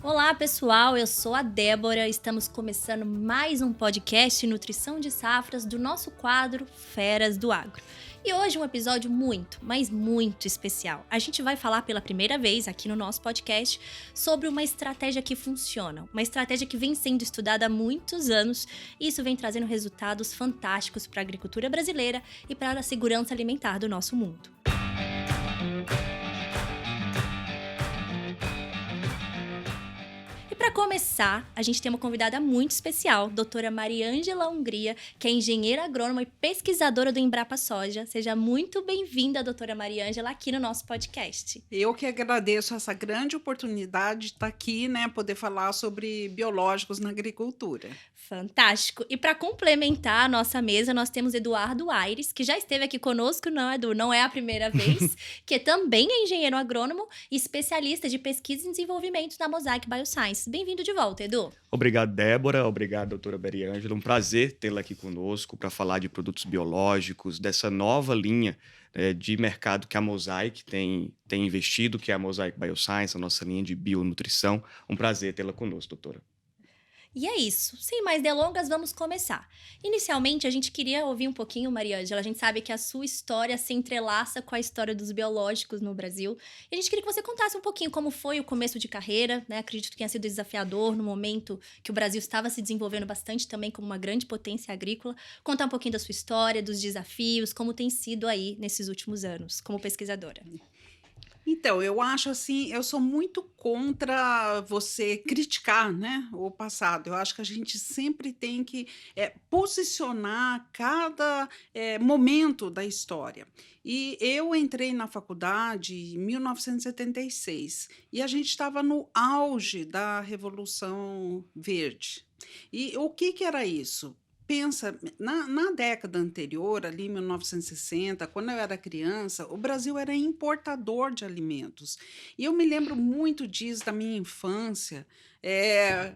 Olá, pessoal, eu sou a Débora. Estamos começando mais um podcast Nutrição de Safras do nosso quadro Feras do Agro. E hoje um episódio muito, mas muito especial. A gente vai falar pela primeira vez aqui no nosso podcast sobre uma estratégia que funciona, uma estratégia que vem sendo estudada há muitos anos e isso vem trazendo resultados fantásticos para a agricultura brasileira e para a segurança alimentar do nosso mundo. Para começar, a gente tem uma convidada muito especial, doutora Mariângela Hungria, que é engenheira agrônoma e pesquisadora do Embrapa Soja. Seja muito bem-vinda, doutora Mariângela, aqui no nosso podcast. Eu que agradeço essa grande oportunidade de estar aqui, poder falar sobre biológicos na agricultura. Fantástico! E para complementar a nossa mesa, nós temos Eduardo Aires, que já esteve aqui conosco, não, Edu? Não é a primeira vez, que também é engenheiro agrônomo e especialista de pesquisa e desenvolvimento da Mosaic Biosciences. Bem-vindo de volta, Edu. Obrigado, Débora. Obrigado, doutora Mariângela. Um prazer tê-la aqui conosco para falar de produtos biológicos, dessa nova linha de mercado que a Mosaic tem investido, que é a Mosaic Biosciences, a nossa linha de bionutrição. Um prazer tê-la conosco, doutora. E é isso. Sem mais delongas, vamos começar. Inicialmente, a gente queria ouvir um pouquinho, Mariângela. A gente sabe que a sua história se entrelaça com a história dos biológicos no Brasil. E a gente queria que você contasse um pouquinho como foi o começo de carreira, né? Acredito que tenha sido desafiador no momento que o Brasil estava se desenvolvendo bastante também como uma grande potência agrícola. Contar um pouquinho da sua história, dos desafios, como tem sido aí nesses últimos anos, como pesquisadora. Então, eu acho assim, eu sou muito contra você criticar, o passado. Eu acho que a gente sempre tem que posicionar cada momento da história. E eu entrei na faculdade em 1976 e a gente estava no auge da Revolução Verde. E o que era isso? Pensa, na década anterior, ali em 1960, quando eu era criança, o Brasil era importador de alimentos. E eu me lembro muito disso da minha infância.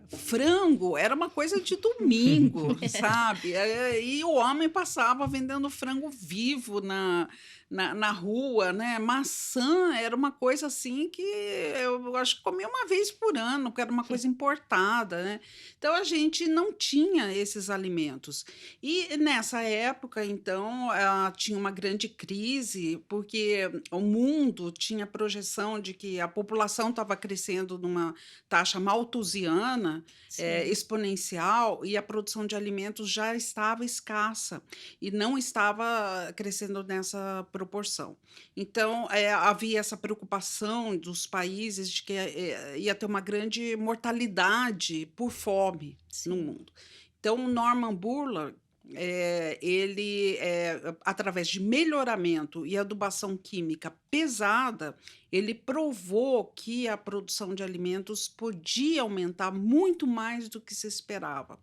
Frango era uma coisa de domingo, sabe? E o homem passava vendendo frango vivo na rua, né? Maçã era uma coisa assim que eu acho que comia uma vez por ano, porque era uma coisa importada, né? Então a gente não tinha esses alimentos. E nessa época, então, tinha uma grande crise, porque o mundo tinha projeção de que a população estava crescendo numa taxa malthusiana, Sim. exponencial, e a produção de alimentos já estava escassa e não estava crescendo nessa proporção. Então, havia essa preocupação dos países de que ia ter uma grande mortalidade por fome no Sim. mundo. Então, o Norman Borlaug, ele, através de melhoramento e adubação química pesada, ele provou que a produção de alimentos podia aumentar muito mais do que se esperava.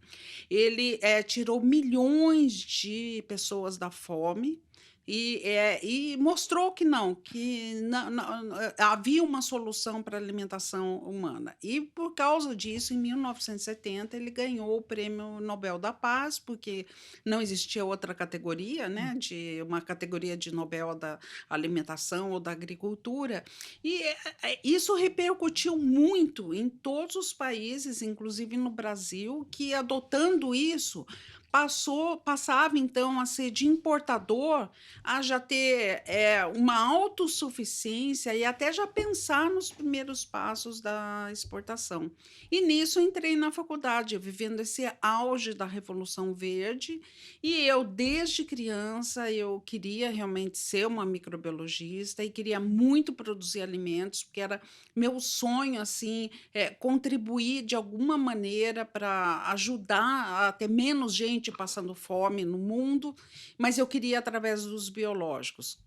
Ele tirou milhões de pessoas da fome e mostrou que havia uma solução para a alimentação humana. E, por causa disso, em 1970, ele ganhou o Prêmio Nobel da Paz, porque não existia outra categoria, de uma categoria de Nobel da alimentação ou da agricultura. E isso repercutiu muito em todos os países, inclusive no Brasil, que, adotando isso, passava então a ser de importador a já ter uma autossuficiência e até já pensar nos primeiros passos da exportação. E nisso entrei na faculdade, vivendo esse auge da Revolução Verde, e eu, desde criança, eu queria realmente ser uma microbiologista e queria muito produzir alimentos, porque era meu sonho, assim, contribuir de alguma maneira para ajudar a ter menos gente passando fome no mundo, mas eu queria através dos biológicos.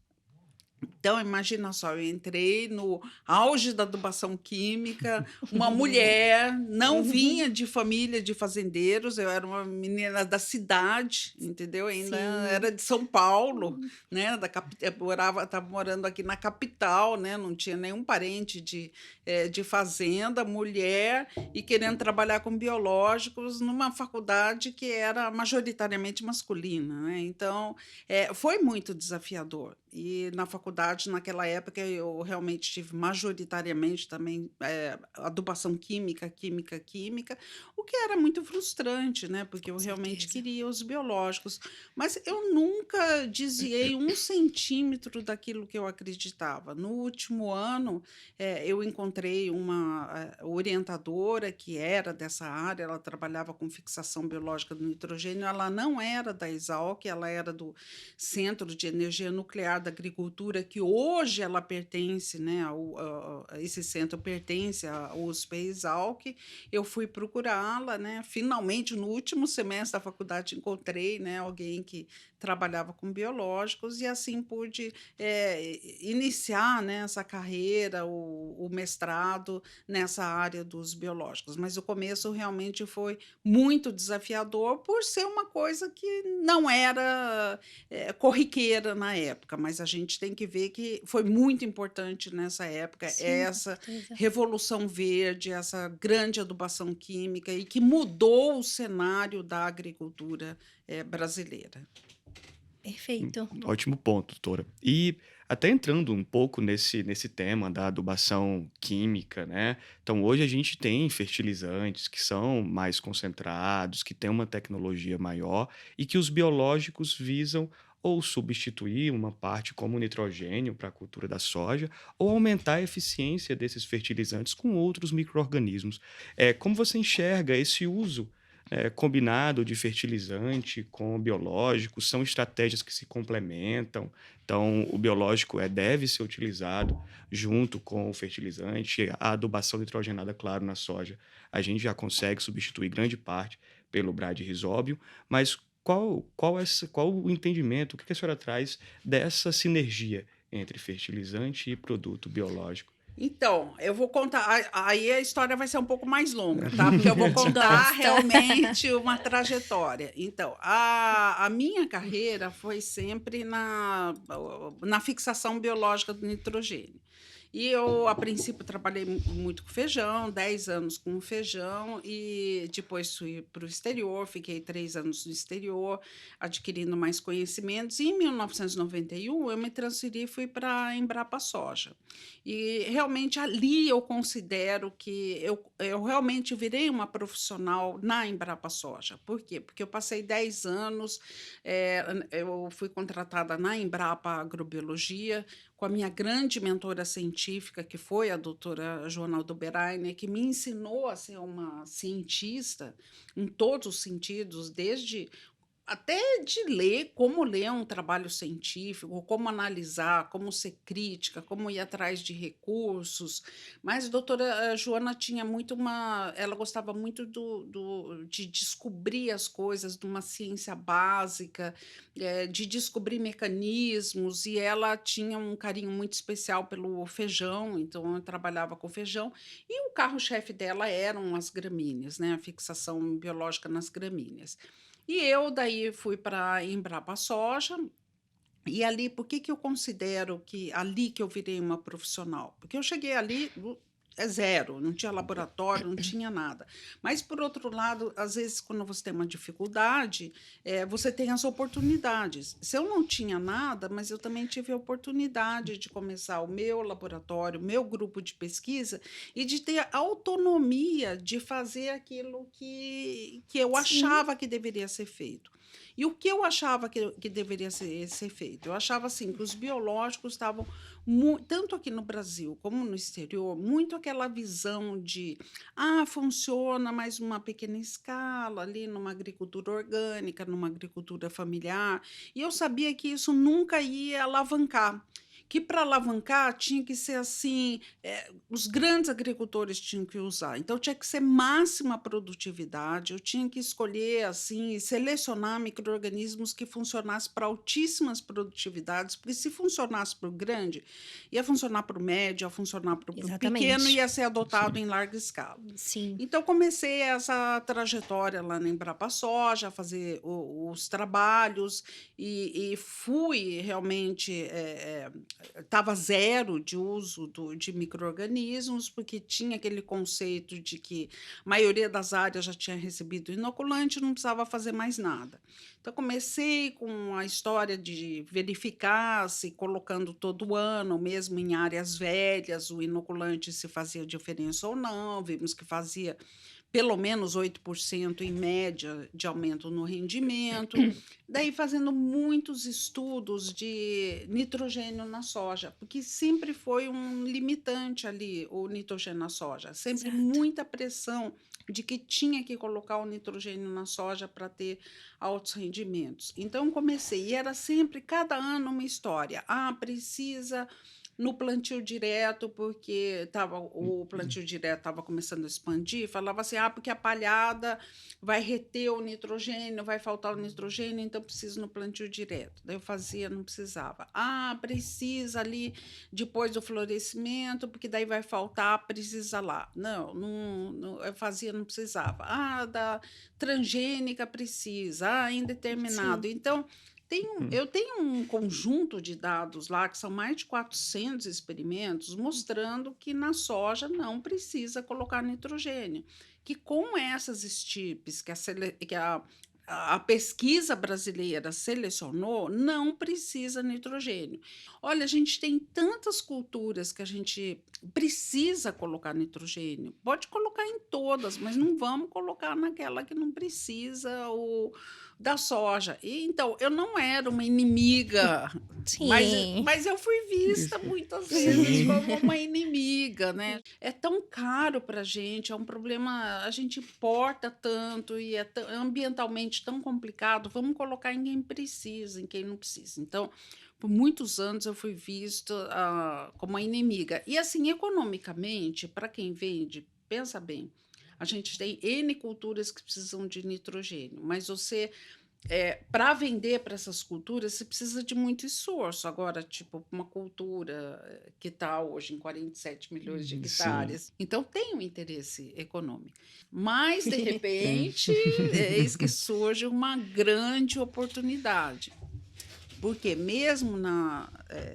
Então, imagina só, eu entrei no auge da adubação química, uma mulher, não vinha de família de fazendeiros, eu era uma menina da cidade, entendeu? Ainda Sim. era de São Paulo, né? Estava morando aqui na capital, né? Não tinha nenhum parente de fazenda, mulher, e querendo trabalhar com biológicos numa faculdade que era majoritariamente masculina, né? Então, foi muito desafiador. E na faculdade, naquela época, eu realmente tive majoritariamente também adubação química, química, química, o que era muito frustrante, né? Porque eu Com realmente certeza. queria os biológicos. Mas eu nunca desviei 1 centímetro daquilo que eu acreditava. No último ano, eu encontrei uma orientadora que era dessa área, ela trabalhava com fixação biológica do nitrogênio, ela não era da Exalc, ela era do Centro de Energia Nuclear da Agricultura, que hoje ela pertence, né, esse centro pertence à USP e Exalc. Eu fui procurá-la, né, finalmente, no último semestre da faculdade, encontrei, né, alguém que trabalhava com biológicos, e assim pude iniciar, né, essa carreira, o mestrado nessa área dos biológicos. Mas o começo realmente foi muito desafiador por ser uma coisa que não era corriqueira na época, mas a gente tem que ver que foi muito importante nessa época Sim, com essa certeza. revolução verde, essa grande adubação química e que mudou o cenário da agricultura brasileira. Perfeito. Ótimo ponto, doutora. E até entrando um pouco nesse tema da adubação química, né? Então, hoje a gente tem fertilizantes que são mais concentrados, que têm uma tecnologia maior e que os biológicos visam ou substituir uma parte como o nitrogênio para a cultura da soja, ou aumentar a eficiência desses fertilizantes com outros micro-organismos. Como você enxerga esse uso combinado de fertilizante com biológico? São estratégias que se complementam. Então, o biológico deve ser utilizado junto com o fertilizante. A adubação nitrogenada, claro, na soja, a gente já consegue substituir grande parte pelo bradyrhizóbio, mas qual o entendimento, o que a senhora traz dessa sinergia entre fertilizante e produto biológico? Então, eu vou contar. Aí a história vai ser um pouco mais longa, tá? Porque eu vou A gente contar gosta. realmente uma trajetória. Então, a minha carreira foi sempre na fixação biológica do nitrogênio. E eu, a princípio, trabalhei muito com feijão, 10 anos com feijão, e depois fui para o exterior, fiquei 3 anos no exterior, adquirindo mais conhecimentos. E em 1991, eu me transferi e fui para a Embrapa Soja. E realmente ali eu considero que eu realmente virei uma profissional na Embrapa Soja. Por quê? Porque eu passei 10 anos, eu fui contratada na Embrapa Agrobiologia, com a minha grande mentora científica, que foi a doutora Joana Aldoberainer, que me ensinou a ser uma cientista em todos os sentidos, desde até de ler, como ler um trabalho científico, como analisar, como ser crítica, como ir atrás de recursos. Mas a doutora Joana tinha muito uma. Ela gostava muito de descobrir as coisas de uma ciência básica, de descobrir mecanismos, e ela tinha um carinho muito especial pelo feijão, então eu trabalhava com feijão, e o carro-chefe dela eram as gramíneas, né? A fixação biológica nas gramíneas. E eu daí fui para a Embrapa Soja, e ali, por que que eu considero que ali que eu virei uma profissional? Porque eu cheguei ali, zero, não tinha laboratório, não tinha nada. Mas, por outro lado, às vezes, quando você tem uma dificuldade, você tem as oportunidades. Se eu não tinha nada, mas eu também tive a oportunidade de começar o meu laboratório, o meu grupo de pesquisa, e de ter autonomia de fazer aquilo que eu Sim, achava que deveria ser feito. E o que eu achava que deveria ser feito? Eu achava assim que os biológicos estavam, tanto aqui no Brasil como no exterior, muito aquela visão de funciona, mas numa pequena escala, ali numa agricultura orgânica, numa agricultura familiar. E eu sabia que isso nunca ia alavancar. Que para alavancar tinha que ser assim, os grandes agricultores tinham que usar. Então tinha que ser máxima produtividade, eu tinha que escolher assim, selecionar micro-organismos que funcionassem para altíssimas produtividades, porque se funcionasse para o grande, ia funcionar para o médio, ia funcionar para o pequeno, exatamente. ia ser adotado Sim. em larga escala. Sim. Então, comecei essa trajetória lá na Embrapa Soja, a fazer os trabalhos, e fui realmente estava zero de uso de micro-organismos, porque tinha aquele conceito de que a maioria das áreas já tinha recebido inoculante, não precisava fazer mais nada. Então, comecei com a história de verificar se colocando todo ano, mesmo em áreas velhas, o inoculante se fazia diferença ou não. Vimos que fazia pelo menos 8% em média de aumento no rendimento. Daí fazendo muitos estudos de nitrogênio na soja, porque sempre foi um limitante ali o nitrogênio na soja, sempre Certo. muita pressão de que tinha que colocar o nitrogênio na soja para ter altos rendimentos. Então comecei, e era sempre, cada ano, uma história. Ah, precisa no plantio direto, porque o plantio direto estava começando a expandir, falava assim, porque a palhada vai reter o nitrogênio, vai faltar o nitrogênio, então precisa no plantio direto. Daí eu fazia, não precisava. Precisa ali depois do florescimento, porque daí vai faltar, precisa lá. Não, eu fazia, não precisava. Da transgênica precisa, indeterminado. Sim. Então, eu tenho um conjunto de dados lá, que são mais de 400 experimentos, mostrando que na soja não precisa colocar nitrogênio. Que com essas estirpes que a pesquisa brasileira selecionou, não precisa nitrogênio. Olha, a gente tem tantas culturas que a gente precisa colocar nitrogênio. Pode colocar em todas, mas não vamos colocar naquela que não precisa, da soja. Então, eu não era uma inimiga, mas, Sim. mas eu fui vista muitas vezes como uma inimiga, né? É tão caro para a gente, é um problema, a gente importa tanto e é ambientalmente tão complicado, vamos colocar em quem precisa, em quem não precisa. Então, por muitos anos eu fui vista como uma inimiga. E assim, economicamente, para quem vende, pensa bem, a gente tem N culturas que precisam de nitrogênio, mas para vender para essas culturas, você precisa de muito esforço. Agora, tipo, uma cultura que está hoje em 47 milhões de Sim. hectares, então tem um interesse econômico. Mas, de repente, eis que surge uma grande oportunidade. Porque mesmo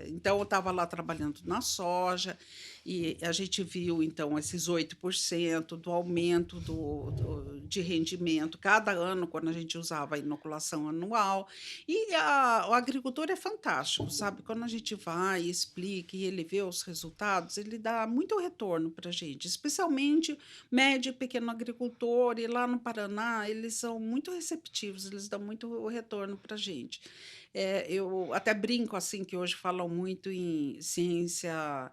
então, eu estava lá trabalhando na soja, e a gente viu, então, esses 8% do aumento de rendimento cada ano, quando a gente usava a inoculação anual. E o agricultor é fantástico, sabe? Quando a gente vai e explica e ele vê os resultados, ele dá muito retorno para a gente, especialmente médio e pequeno agricultor. E lá no Paraná, eles são muito receptivos, eles dão muito retorno para a gente. Eu até brinco assim que hoje falam muito em ciência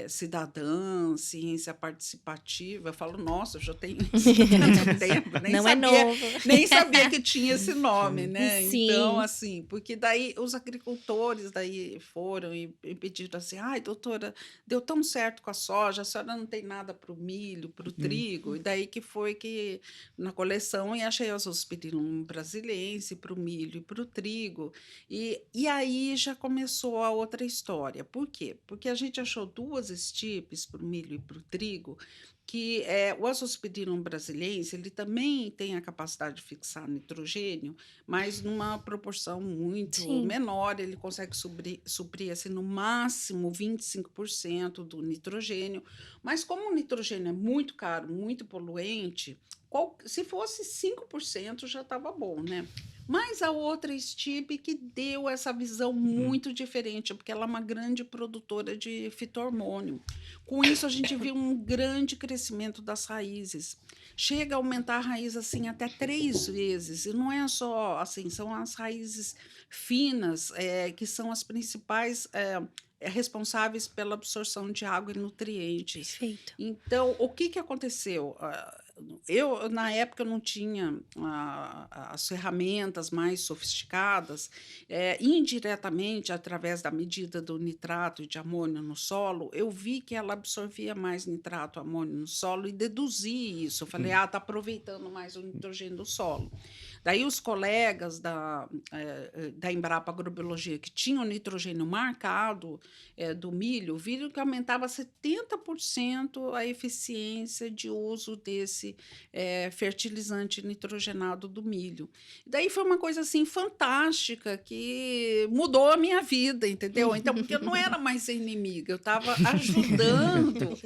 cidadã, ciência participativa. Eu falo, nossa, eu já tenho isso há tanto tempo, Não é novo. nem sabia que tinha esse nome, né? Então, Sim. assim, porque daí os agricultores daí foram e pediram assim, ai, doutora, deu tão certo com a soja, a senhora não tem nada para o milho, para o trigo, e daí que foi que na coleção e achei a Zospirillum brasilense para o milho e para o trigo. E aí já começou a outra história. Por quê? Porque a gente achou duas estirpes para o milho e para o trigo, que o Azospirillum brasilense, ele também tem a capacidade de fixar nitrogênio, mas numa proporção muito Sim. menor. Ele consegue suprir assim, no máximo 25% do nitrogênio. Mas como o nitrogênio é muito caro, muito poluente, se fosse 5% já estava bom, né? Mas a outra estirpe que deu essa visão muito diferente, porque ela é uma grande produtora de fito-hormônio. Com isso, a gente viu um grande crescimento das raízes. Chega a aumentar a raiz assim até 3 vezes. E não é só assim, são as raízes finas, que são as principais responsáveis pela absorção de água e nutrientes. Perfeito. Então, o que aconteceu? Eu, na época, não tinha as ferramentas mais sofisticadas. Indiretamente, através da medida do nitrato e de amônio no solo, eu vi que ela absorvia mais nitrato e amônio no solo e deduzi isso. Eu falei, está aproveitando mais o nitrogênio do solo. Daí os colegas da Embrapa Agrobiologia que tinham nitrogênio marcado do milho, viram que aumentava 70% a eficiência de uso desse fertilizante nitrogenado do milho. Daí foi uma coisa assim fantástica que mudou a minha vida, entendeu? Então, porque eu não era mais inimiga, eu estava ajudando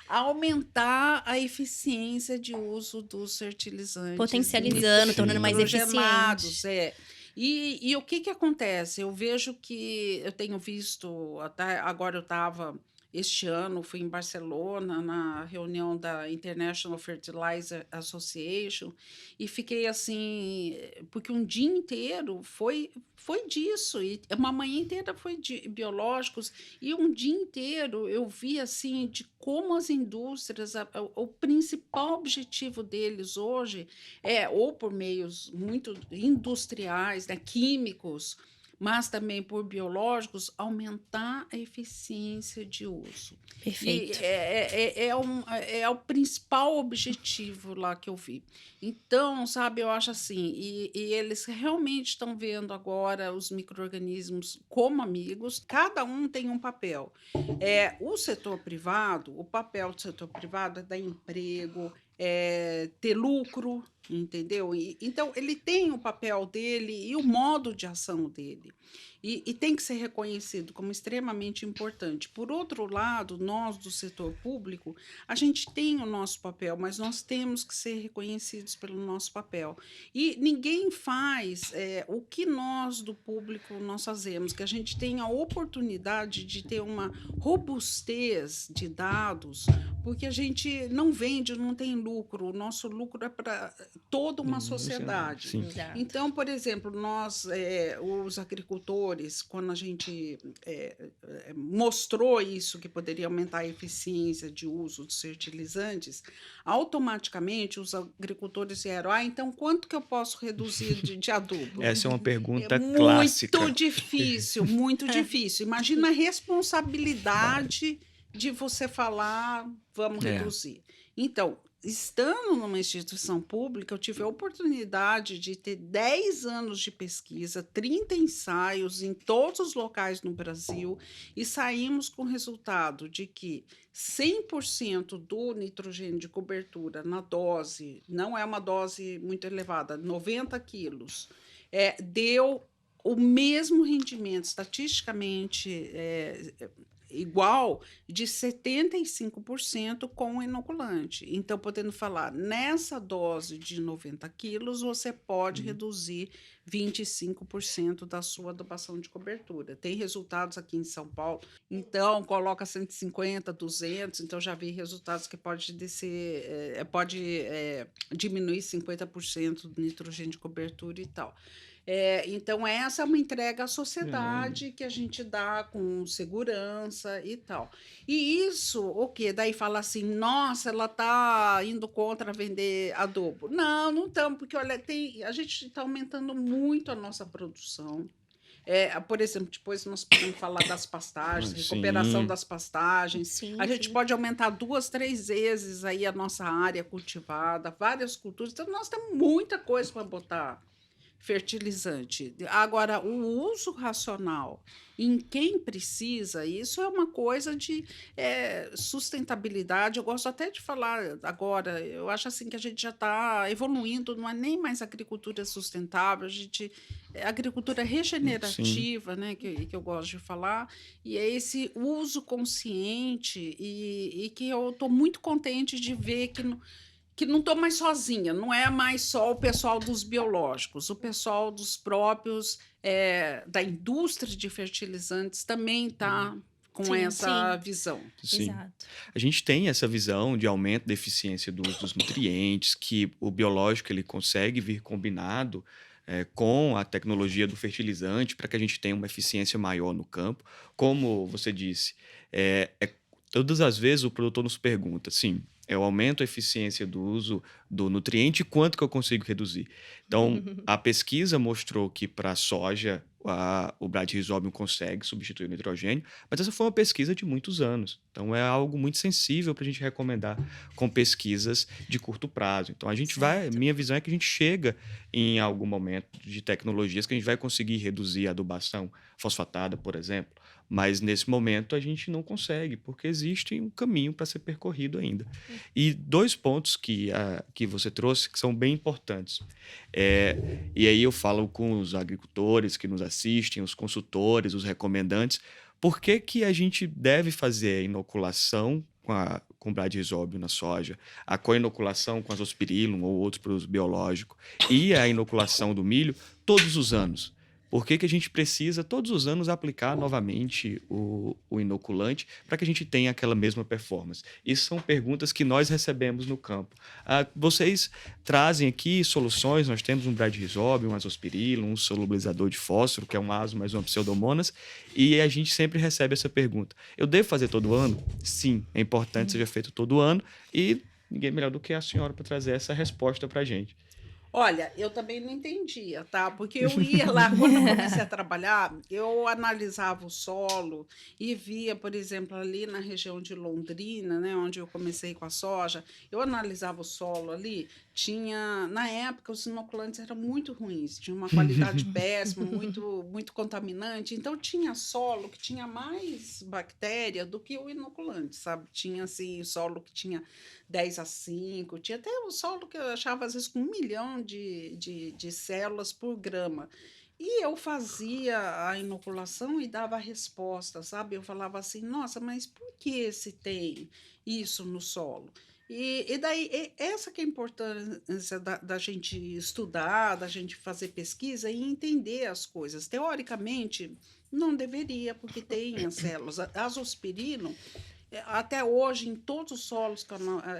a aumentar a eficiência de uso dos fertilizantes Potencializando, tornando mais nitrogenados, eficiente. E o que que acontece? Eu vejo que eu tenho visto, até agora eu estava, este ano, fui em Barcelona, na reunião da International Fertilizer Association, e fiquei assim, porque um dia inteiro foi disso, e uma manhã inteira foi de biológicos, e um dia inteiro eu vi assim de como as indústrias, o principal objetivo deles hoje é, ou por meios muito industriais, né, químicos, mas também por biológicos, aumentar a eficiência de uso. E Perfeito. é o principal objetivo lá que eu vi. Então, sabe, eu acho assim, e eles realmente estão vendo agora os micro-organismos como amigos, cada um tem um papel. O setor privado, o papel do setor privado é dar emprego, ter lucro, entendeu? Então, ele tem o papel dele e o modo de ação dele. E tem que ser reconhecido como extremamente importante. Por outro lado, nós do setor público, a gente tem o nosso papel, mas nós temos que ser reconhecidos pelo nosso papel. E ninguém faz o que nós do público nós fazemos, que a gente tem a oportunidade de ter uma robustez de dados, porque a gente não vende, não tem lucro. O nosso lucro é para toda uma sociedade. Sim. Exato. Então, por exemplo, nós, os agricultores, quando a gente mostrou isso, que poderia aumentar a eficiência de uso dos fertilizantes, automaticamente os agricultores vieram, então quanto que eu posso reduzir de adubo? Essa é uma pergunta Muito clássica. difícil, muito difícil. Imagina a responsabilidade de você falar, vamos reduzir. Então, estando numa instituição pública, eu tive a oportunidade de ter 10 anos de pesquisa, 30 ensaios em todos os locais no Brasil, e saímos com o resultado de que 100% do nitrogênio de cobertura na dose, não é uma dose muito elevada, 90 quilos, deu o mesmo rendimento, estatisticamente igual, de 75% com o inoculante. Então, podendo falar, nessa dose de 90 quilos, você pode reduzir 25% da sua adubação de cobertura. Tem resultados aqui em São Paulo, então coloca 150, 200, então já vi resultados que pode descer, pode diminuir 50% do nitrogênio de cobertura e tal. Então, essa é uma entrega à sociedade que a gente dá com segurança e tal. E isso, o quê? Daí fala assim, nossa, ela está indo contra vender adubo. Não estamos, porque olha, a gente está aumentando muito a nossa produção. Por exemplo, depois nós podemos falar das pastagens, recuperação das pastagens. Sim, a gente sim. pode aumentar 2, 3 vezes aí a nossa área cultivada, várias culturas. Então, nós temos muita coisa para botar fertilizante. Agora, o uso racional em quem precisa, isso é uma coisa de sustentabilidade. Eu gosto até de falar agora, eu acho assim que a gente já está evoluindo, não é nem mais agricultura sustentável, agricultura regenerativa, né, que eu gosto de falar, e é esse uso consciente e que eu estou muito contente de ver que não estou mais sozinha, não é mais só o pessoal dos biológicos, o pessoal dos próprios, da indústria de fertilizantes também está com essa visão. Sim. Exato. A gente tem essa visão de aumento da eficiência do uso dos nutrientes, que o biológico ele consegue vir combinado com a tecnologia do fertilizante para que a gente tenha uma eficiência maior no campo. Como você disse, todas as vezes o produtor nos pergunta, sim, eu aumento a eficiência do uso do nutriente, quanto que eu consigo reduzir? Então, a pesquisa mostrou que para a soja, o Bradyrhizobium consegue substituir o nitrogênio, mas essa foi uma pesquisa de muitos anos. Então, é algo muito sensível para a gente recomendar com pesquisas de curto prazo. Então, minha visão é que a gente chega em algum momento de tecnologias que a gente vai conseguir reduzir a adubação fosfatada, por exemplo, mas nesse momento a gente não consegue, porque existe um caminho para ser percorrido ainda. E 2 pontos que você trouxe que são bem importantes. E aí eu falo com os agricultores que nos assistem, os consultores, os recomendantes, por que que a gente deve fazer a inoculação com o Bradyrhizobium na soja, a co-inoculação com azospirillum ou outros produtos biológicos e a inoculação do milho todos os anos? Por que que a gente precisa todos os anos aplicar novamente o inoculante para que a gente tenha aquela mesma performance? Isso são perguntas que nós recebemos no campo. Vocês trazem aqui soluções, nós temos um Bradyrhizobium, um azospirillum, um solubilizador de fósforo, que é um azo mais uma pseudomonas, e a gente sempre recebe essa pergunta. Eu devo fazer todo ano? Sim, é importante que seja feito todo ano, e ninguém melhor do que a senhora para trazer essa resposta para a gente. Olha, eu também não entendia, tá? Porque eu ia lá, quando eu comecei a trabalhar, eu analisava o solo e via, por exemplo, ali na região de Londrina, né, onde eu comecei com a soja, eu analisava o solo ali, na época, os inoculantes eram muito ruins, tinha uma qualidade péssima, muito contaminante, então tinha solo que tinha mais bactéria do que o inoculante, sabe? Tinha, assim, solo que tinha 10:5, tinha até o solo que eu achava, às vezes, com 1 milhão de células por grama. E eu fazia a inoculação e dava a resposta, sabe? Eu falava assim, nossa, mas por que se tem isso no solo? E daí, essa que é a importância da gente estudar, da gente fazer pesquisa e entender as coisas. Teoricamente, não deveria, porque tem as células. Azospirillum, até hoje, em todos os solos,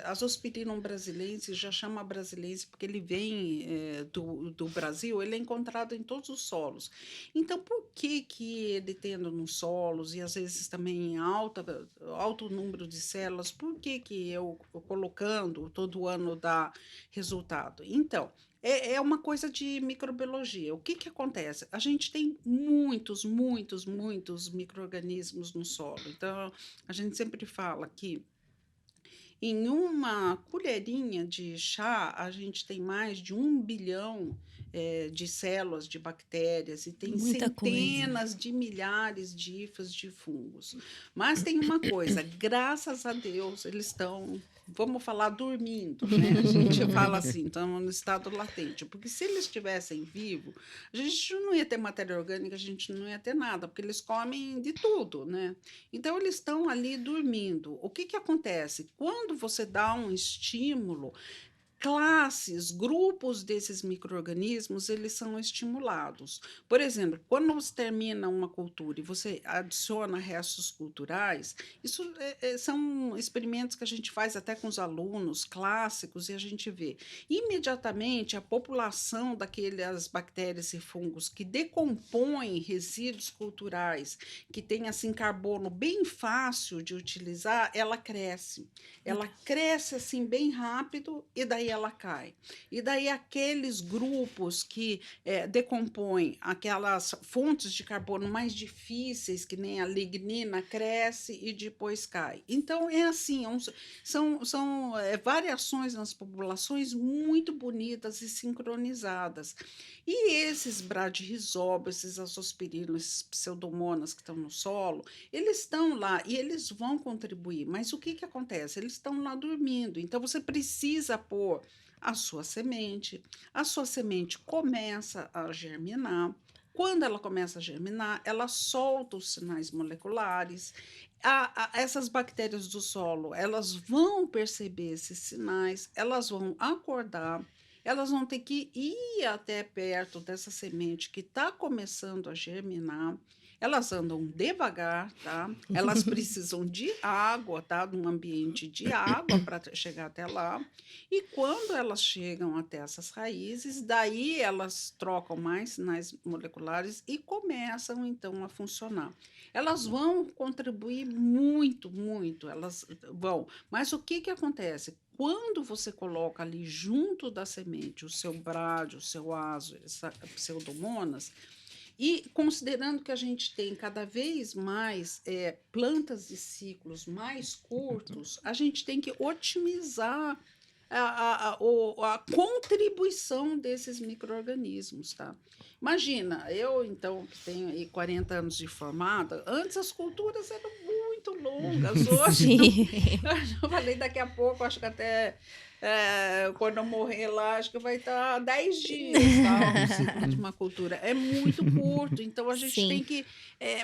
Azospirillum brasilense, já chama brasilense porque ele vem do Brasil, ele é encontrado em todos os solos. Então, por que ele tendo nos solos, e às vezes também em alto número de células, por que eu colocando todo ano dá resultado? Então, é uma coisa de microbiologia. O que acontece? A gente tem muitos, muitos, muitos micro-organismos no solo. Então, a gente sempre fala que em uma colherinha de chá, a gente tem mais de 1 bilhão de células de bactérias e tem Muita coisa. centenas de milhares de hifas de fungos. Mas tem uma coisa, graças a Deus, eles estão, vamos falar, dormindo, né? A gente fala assim, estão no estado latente, porque se eles estivessem vivos, a gente não ia ter matéria orgânica, a gente não ia ter nada, porque eles comem de tudo, né? Então, eles estão ali dormindo. O que acontece? Quando você dá um estímulo, grupos desses micro-organismos, eles são estimulados. Por exemplo, quando você termina uma cultura e você adiciona restos culturais, isso são experimentos que a gente faz até com os alunos clássicos e a gente vê. Imediatamente, a população daquelas bactérias e fungos que decompõem resíduos culturais, que tem assim carbono bem fácil de utilizar, ela cresce. Ela cresce assim bem rápido e daí ela cai. E daí aqueles grupos que decompõem aquelas fontes de carbono mais difíceis, que nem a lignina, cresce e depois cai. Então, é assim, são variações nas populações muito bonitas e sincronizadas. E esses Bradyrhizobium, esses azospirillum, esses pseudomonas que estão no solo, eles estão lá e eles vão contribuir. Mas o que acontece? Eles estão lá dormindo. Então, você precisa pôr a sua semente. A sua semente começa a germinar. Quando ela começa a germinar, ela solta os sinais moleculares. Essas bactérias do solo, elas vão perceber esses sinais, elas vão acordar, elas vão ter que ir até perto dessa semente que está começando a germinar. Elas andam devagar, tá? Elas precisam de água, tá? De um ambiente de água para chegar até lá. E quando elas chegam até essas raízes, daí elas trocam mais sinais moleculares e começam, então, a funcionar. Elas vão contribuir muito, muito, elas vão. Mas o que acontece? Quando você coloca ali junto da semente o seu brádio, o seu azo, essa pseudomonas, E considerando que a gente tem cada vez mais plantas de ciclos mais curtos, a gente tem que otimizar a contribuição desses micro-organismos, tá? Imagina, eu, então, que tenho aí 40 anos de formada, antes as culturas eram muito longas, hoje, Sim. eu falei daqui a pouco, acho que até quando eu morrer lá, acho que vai estar 10 dias, tá? O ciclo de uma cultura. É muito curto, então a gente tem Sim. que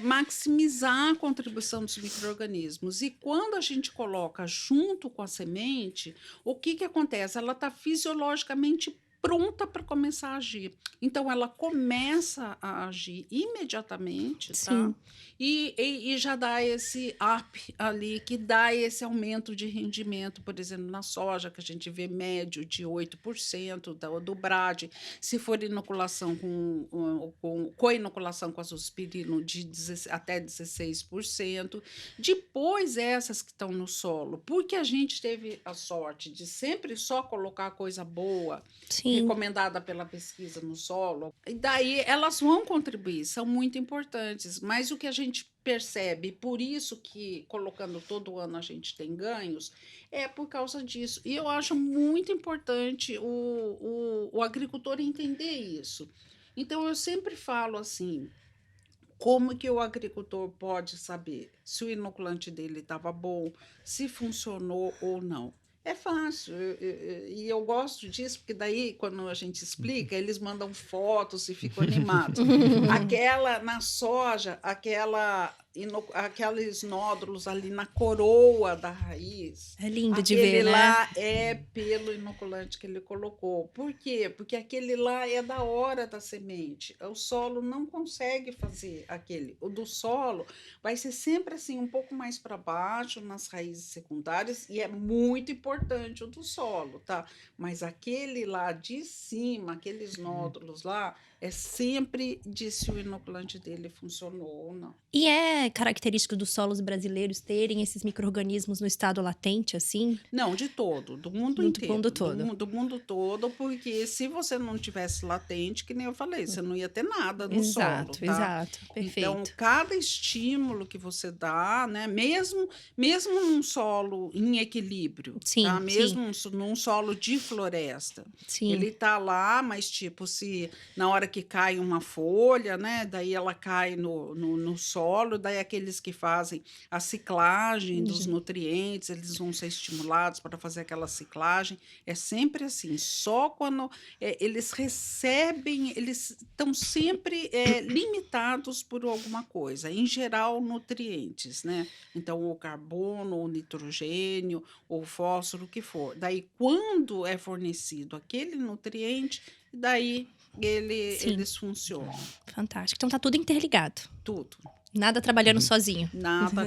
maximizar a contribuição dos micro-organismos. E quando a gente coloca junto com a semente, o que, que acontece? Ela está fisiologicamente pronta para começar a agir. Então, ela começa a agir imediatamente, tá? Sim. E já dá esse up ali, que dá esse aumento de rendimento, por exemplo, na soja, que a gente vê médio de 8% do BRAD. Se for inoculação com co-inoculação com azospirino, até 16%. Depois, essas que estão no solo, porque a gente teve a sorte de sempre só colocar coisa boa, Sim. recomendada pela pesquisa no solo, e daí elas vão contribuir, são muito importantes, mas o que a gente percebe, por isso que colocando todo ano a gente tem ganhos, é por causa disso. E eu acho muito importante o agricultor entender isso. Então, eu sempre falo assim, como que o agricultor pode saber se o inoculante dele estava bom, se funcionou ou não? É fácil, e eu gosto disso, porque daí, quando a gente explica, eles mandam fotos e ficam animados. Aquela, na soja, aqueles nódulos ali na coroa da raiz, É lindo de aquele ver, né? lá é pelo inoculante que ele colocou. Por quê? Porque aquele lá é da hora da semente. O solo não consegue fazer aquele. O do solo vai ser sempre assim, um pouco mais para baixo, nas raízes secundárias, e é muito importante o do solo, tá? Mas aquele lá de cima, aqueles nódulos lá, é sempre de se o inoculante dele funcionou ou não. E é característico dos solos brasileiros terem esses micro-organismos no estado latente, assim? Não, de todo, do mundo Do inteiro. mundo todo. Do mundo todo, porque se você não tivesse latente, que nem eu falei, você não ia ter nada no solo, Exato, tá? exato. Então, Perfeito. cada estímulo que você dá, né, mesmo num solo em equilíbrio, tá? Sim, sim, Mesmo num solo de floresta, sim. ele tá lá, mas tipo, se na hora que cai uma folha, né, daí ela cai no solo, daí aqueles que fazem a ciclagem dos nutrientes, eles vão ser estimulados para fazer aquela ciclagem. É sempre assim, só quando eles recebem, eles estão sempre limitados por alguma coisa, em geral nutrientes, né? Então, o carbono, o nitrogênio, o fósforo, o que for. Daí, quando é fornecido aquele nutriente, daí Sim. eles funcionam. Fantástico. Então tá tudo interligado. Tudo. Nada trabalhando sozinho. Nada.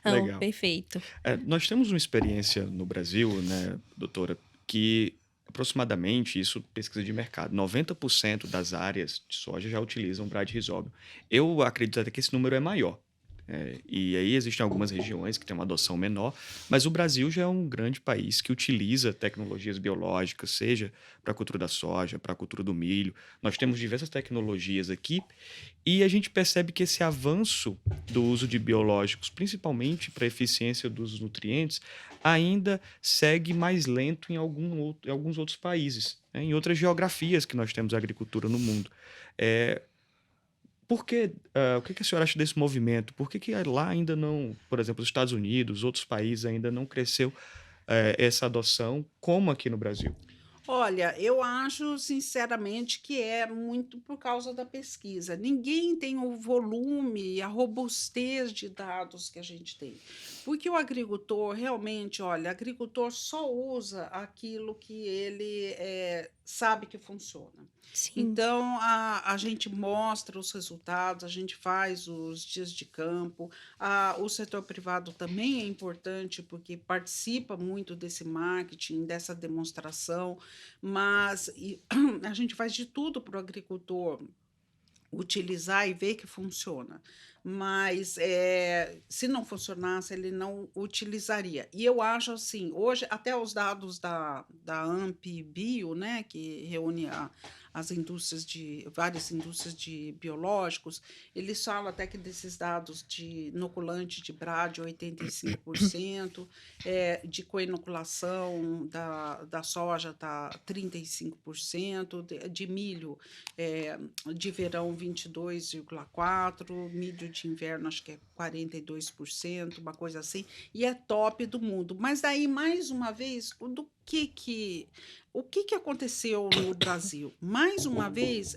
Não, Legal. perfeito. Nós temos uma experiência no Brasil, né, doutora, que aproximadamente, isso pesquisa de mercado, 90% das áreas de soja já utilizam Brad-Rizóbio. Eu acredito até que esse número é maior. E aí existem algumas regiões que têm uma adoção menor, mas o Brasil já é um grande país que utiliza tecnologias biológicas, seja para a cultura da soja, para a cultura do milho. Nós temos diversas tecnologias aqui e a gente percebe que esse avanço do uso de biológicos, principalmente para a eficiência dos nutrientes, ainda segue mais lento em alguns outros países, né? Em outras geografias que nós temos agricultura no mundo. O que a senhora acha desse movimento? Por que lá ainda não, por exemplo, os Estados Unidos, outros países ainda não cresceu essa adoção como aqui no Brasil? Olha, eu acho sinceramente que é muito por causa da pesquisa. Ninguém tem o volume e a robustez de dados que a gente tem. Porque o agricultor, realmente, olha, o agricultor só usa aquilo que ele sabe que funciona. Sim. Então, a gente mostra os resultados, a gente faz os dias de campo. O setor privado também é importante, porque participa muito desse marketing, dessa demonstração, mas a gente faz de tudo para o agricultor utilizar e ver que funciona. mas se não funcionasse, ele não utilizaria. E eu acho assim, hoje, até os dados da AMP Bio, né, que reúne as várias indústrias de biológicos, eles falam até que desses dados de inoculante de brade, 85%, de coinoculação da soja está 35%, de milho de verão 22,4%, milho de inverno acho que é 42%, uma coisa assim, e é top do mundo. Mas daí, mais uma vez, o que aconteceu no Brasil? Mais uma vez,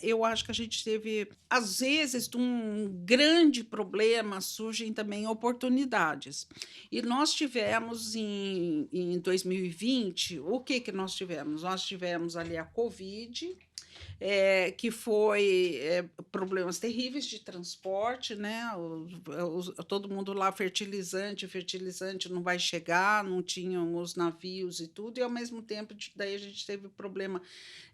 eu acho que a gente teve, às vezes, de um grande problema, surgem também oportunidades. E nós tivemos, em 2020, o que nós tivemos? Nós tivemos ali a Covid, que foi problemas terríveis de transporte, né? Todo mundo lá, fertilizante não vai chegar, não tinham os navios e tudo, e ao mesmo tempo, daí a gente teve problema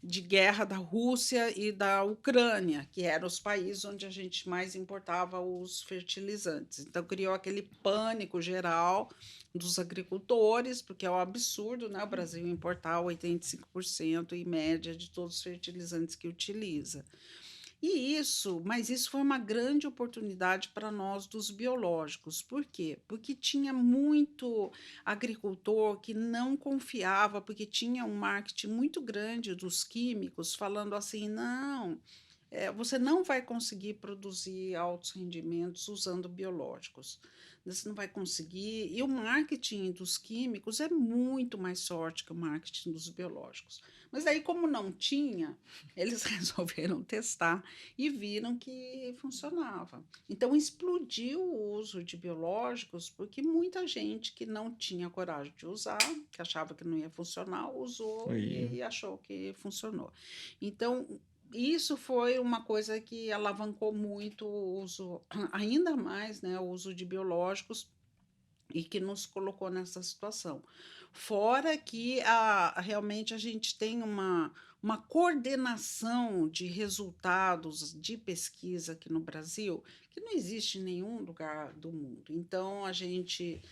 de guerra da Rússia e da Ucrânia, que eram os países onde a gente mais importava os fertilizantes. Então, criou aquele pânico geral dos agricultores, porque é um absurdo, né? O Brasil importar 85% em média de todos os fertilizantes que utiliza. Mas isso foi uma grande oportunidade para nós dos biológicos. Por quê? Porque tinha muito agricultor que não confiava, porque tinha um marketing muito grande dos químicos, falando assim, não, você não vai conseguir produzir altos rendimentos usando biológicos. Você não vai conseguir. E o marketing dos químicos é muito mais forte que o marketing dos biológicos. Mas daí, como não tinha, eles resolveram testar e viram que funcionava. Então, explodiu o uso de biológicos, porque muita gente que não tinha coragem de usar, que achava que não ia funcionar, usou e achou que funcionou. Então, isso foi uma coisa que alavancou muito o uso, ainda mais, né, o uso de biológicos, e que nos colocou nessa situação. Fora que realmente a gente tem uma coordenação de resultados de pesquisa aqui no Brasil que não existe em nenhum lugar do mundo. Então, a gente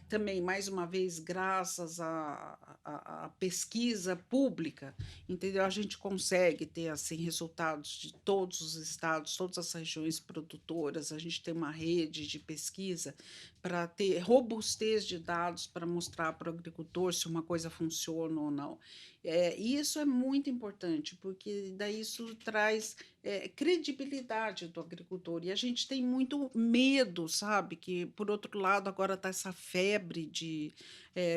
também, mais uma vez, graças à pesquisa pública, entendeu? A gente consegue ter assim, resultados de todos os estados, todas as regiões produtoras, a gente tem uma rede de pesquisa para ter robustez de dados para mostrar para o agricultor se uma coisa funciona ou não. E isso é muito importante, porque daí isso traz credibilidade do agricultor. E a gente tem muito medo, sabe? Que, por outro lado, agora está essa febre de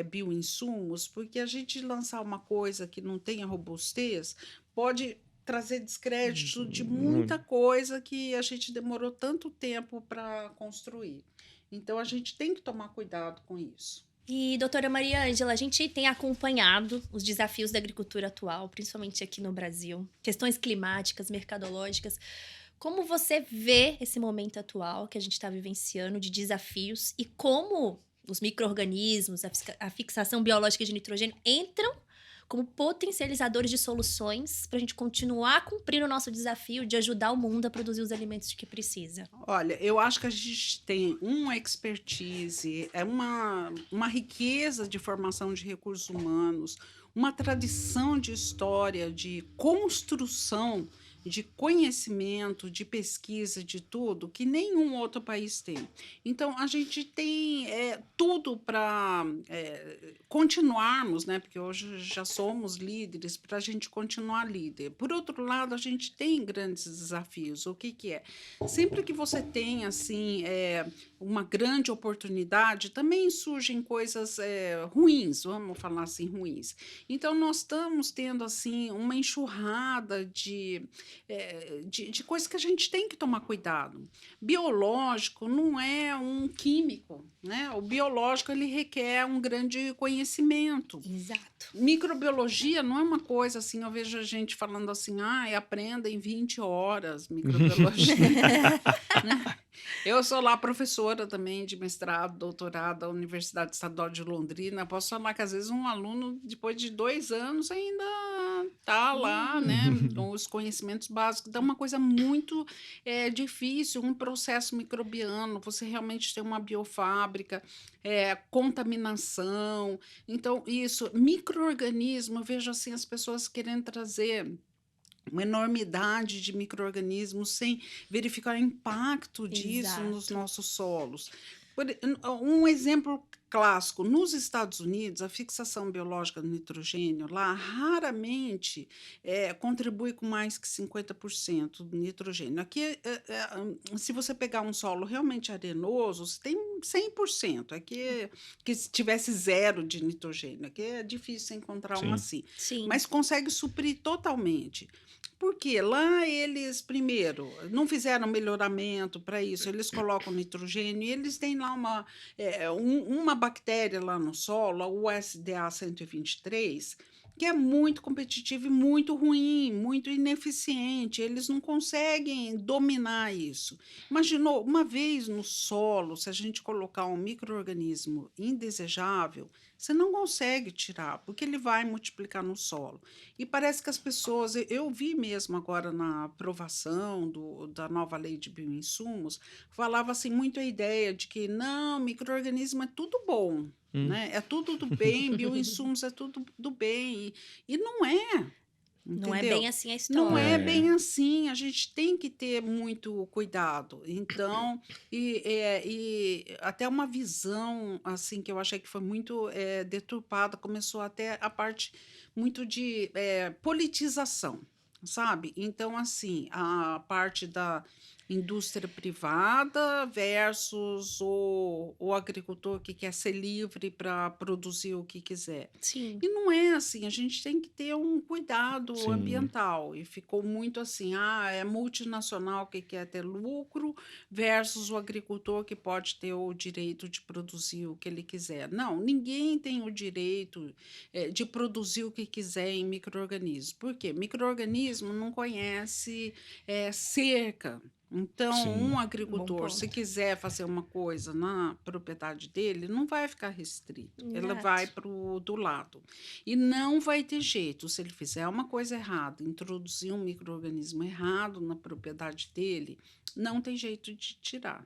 bioinsumos, porque a gente lançar uma coisa que não tenha robustez pode trazer descrédito de muita coisa que a gente demorou tanto tempo para construir. Então, a gente tem que tomar cuidado com isso. E, doutora Maria Ângela, a gente tem acompanhado os desafios da agricultura atual, principalmente aqui no Brasil, questões climáticas, mercadológicas. Como você vê esse momento atual que a gente está vivenciando de desafios e como os micro-organismos, a fixação biológica de nitrogênio entram como potencializadores de soluções para a gente continuar cumprindo o nosso desafio de ajudar o mundo a produzir os alimentos que precisa? Olha, eu acho que a gente tem uma expertise, uma riqueza de formação de recursos humanos, uma tradição de história, de construção, de conhecimento, de pesquisa, de tudo, que nenhum outro país tem. Então, a gente tem tudo para continuarmos, né? Porque hoje já somos líderes, para a gente continuar líder. Por outro lado, a gente tem grandes desafios. O que é? Sempre que você tem, assim, uma grande oportunidade, também surgem coisas ruins, vamos falar assim, ruins. Então, nós estamos tendo, assim, uma enxurrada de coisas que a gente tem que tomar cuidado. Biológico não é um químico, né? O biológico ele requer um grande conhecimento. Exato. Microbiologia não é uma coisa assim, eu vejo a gente falando assim, aprenda em 20 horas microbiologia. Né? Eu sou lá professora também de mestrado, doutorado da Universidade Estadual de Londrina. Posso falar que às vezes um aluno, depois de 2 anos, ainda está lá, né? Com os conhecimentos conhecimentos básicos. Então, é uma coisa muito difícil, um processo microbiano, você realmente tem uma biofábrica, contaminação. Então, isso, micro-organismo, eu vejo assim as pessoas querendo trazer uma enormidade de micro-organismos sem verificar o impacto disso nos Exato. nossos solos. Um exemplo clássico, nos Estados Unidos, a fixação biológica do nitrogênio lá raramente contribui com mais que 50% do nitrogênio. Aqui, se você pegar um solo realmente arenoso, você tem 100%. Aqui, que se tivesse zero de nitrogênio, aqui é difícil encontrar um Sim. assim, Sim. mas consegue suprir totalmente. Porque lá eles, primeiro, não fizeram melhoramento para isso, eles colocam nitrogênio e eles têm lá uma bactéria lá no solo, a USDA 123, que é muito competitiva e muito ruim, muito ineficiente. Eles não conseguem dominar isso. Imaginou, uma vez no solo, se a gente colocar um micro-organismo indesejável, você não consegue tirar, porque ele vai multiplicar no solo. E parece que as pessoas, eu vi mesmo agora na aprovação da nova lei de bioinsumos, falava assim muito a ideia de que não, micro-organismo é tudo bom, né? É tudo do bem, bioinsumos é tudo do bem. E não é, Não é entendeu? bem assim a Não é história, né? bem assim, a gente tem que ter muito cuidado. Então, e até uma visão assim que eu achei que foi muito deturpada, começou até a parte muito de politização, sabe? Então, assim, a parte da indústria privada versus o agricultor que quer ser livre para produzir o que quiser. Sim. E não é assim, a gente tem que ter um cuidado Sim. ambiental. E ficou muito assim, é multinacional que quer ter lucro versus o agricultor que pode ter o direito de produzir o que ele quiser. Não, ninguém tem o direito de produzir o que quiser em micro-organismos. Por quê? Micro-organismo não conhece cerca. Então, Sim. um Bom agricultor, se ponto. quiser fazer uma coisa na propriedade dele, não vai ficar restrito. Ele vai Exato. para o do lado. E não vai ter jeito. Se ele fizer uma coisa errada, introduzir um micro-organismo errado na propriedade dele, não tem jeito de tirar.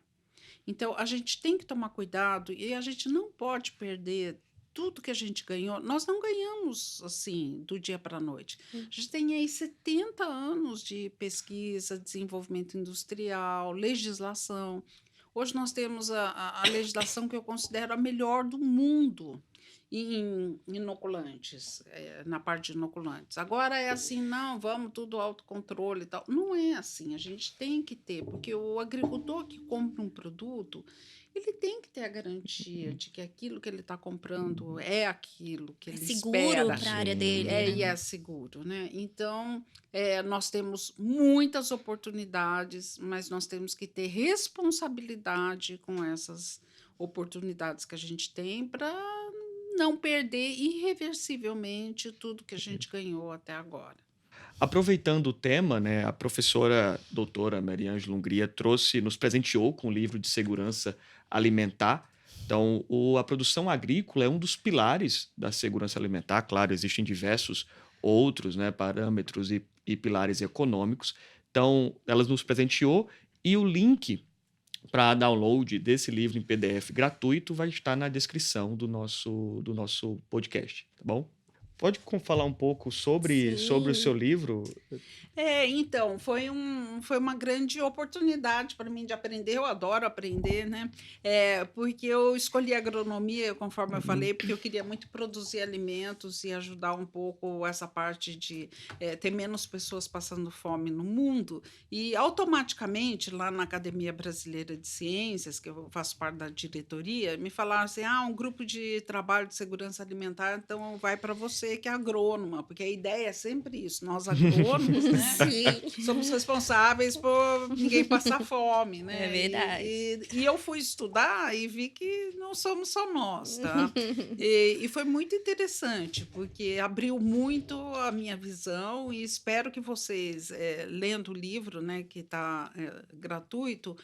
Então, a gente tem que tomar cuidado e a gente não pode perder tudo que a gente ganhou. Nós não ganhamos assim do dia para a noite. A gente tem aí 70 anos de pesquisa, desenvolvimento industrial, legislação. Hoje nós temos a legislação que eu considero a melhor do mundo em inoculantes, na parte de inoculantes. Agora é assim, não, vamos tudo autocontrole e tal. Não é assim, a gente tem que ter, porque o agricultor que compra um produto, ele tem que ter a garantia de que aquilo que ele está comprando é aquilo que É ele seguro espera. para a área Sim. dele, E né? é seguro, né? Então, nós temos muitas oportunidades, mas nós temos que ter responsabilidade com essas oportunidades que a gente tem para não perder irreversivelmente tudo que a gente ganhou até agora. Aproveitando o tema, né, a professora doutora Mariângela Hungria nos presenteou com o livro de segurança alimentar. Então, a produção agrícola é um dos pilares da segurança alimentar. Claro, existem diversos outros, né, parâmetros e pilares econômicos. Então, ela nos presenteou e o link para download desse livro em PDF gratuito vai estar na descrição do nosso podcast, tá bom? Pode falar um pouco sobre o seu Sim. livro? Então, foi uma grande oportunidade para mim de aprender. Eu adoro aprender, né? Porque eu escolhi agronomia, conforme eu falei, porque eu queria muito produzir alimentos e ajudar um pouco essa parte de ter menos pessoas passando fome no mundo. E automaticamente, lá na Academia Brasileira de Ciências, que eu faço parte da diretoria, me falaram assim: um grupo de trabalho de segurança alimentar, então vai para você, que é agrônoma, porque a ideia é sempre isso, nós agrônomos, né? Sim. Somos responsáveis por ninguém passar fome, né? É verdade. E eu fui estudar e vi que não somos só nós, tá? E foi muito interessante, porque abriu muito a minha visão e espero que vocês, lendo o livro, né, que está gratuito,